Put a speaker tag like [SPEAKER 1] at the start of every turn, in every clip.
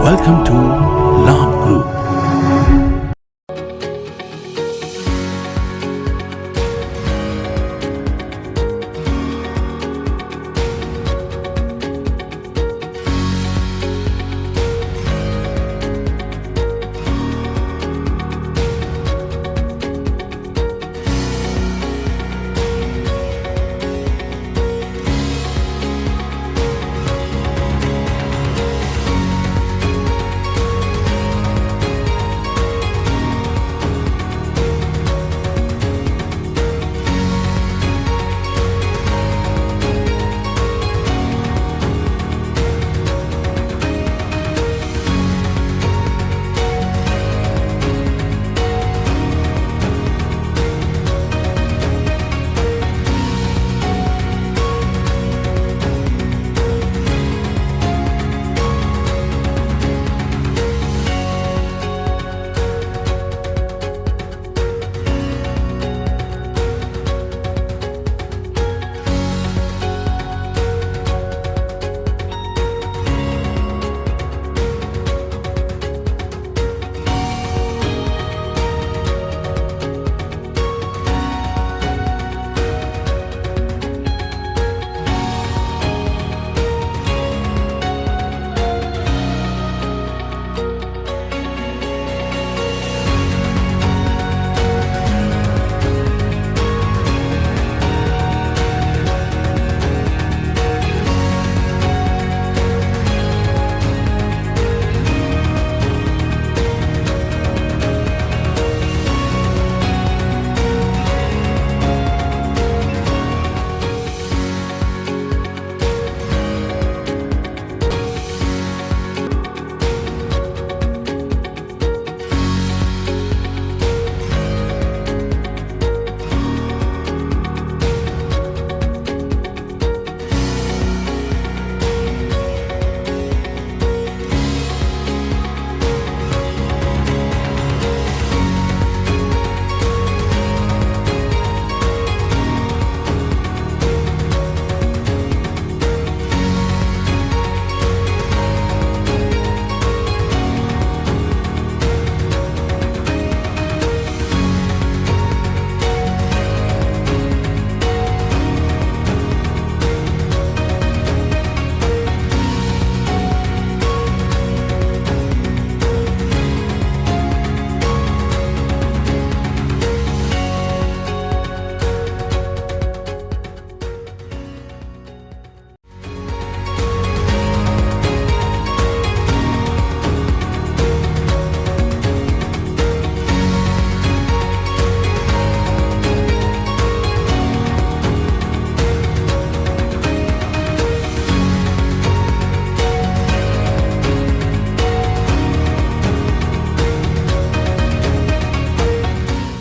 [SPEAKER 1] Welcome to Labh Group.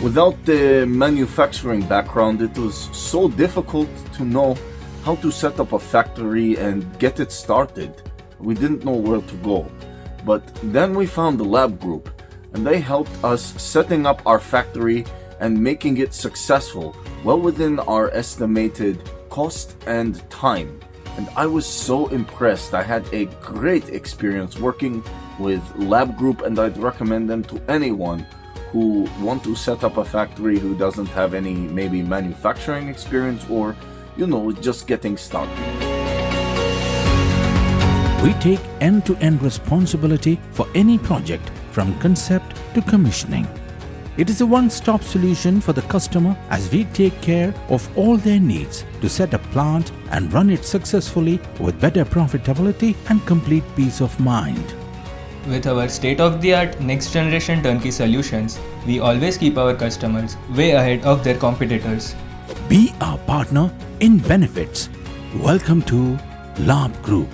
[SPEAKER 2] Without the manufacturing background, it was so difficult to know how to set up a factory and get it started. We didn't know where to go. But then we found the Labh Group, and they helped us setting up our factory and making it successful, well within our estimated cost and time. And I was so impressed. I had a great experience working with Labh Group, and I'd recommend them to anyone who want to set up a factory who doesn't have any maybe manufacturing experience or, just getting started.
[SPEAKER 1] We take end-to-end responsibility for any project from concept to commissioning. It is a one-stop solution for the customer as we take care of all their needs to set a plant and run it successfully with better profitability and complete peace of mind.
[SPEAKER 3] With our state-of-the-art next-generation turnkey solutions, we always keep our customers way ahead of their competitors.
[SPEAKER 1] Be our partner in benefits. Welcome to Labh Group.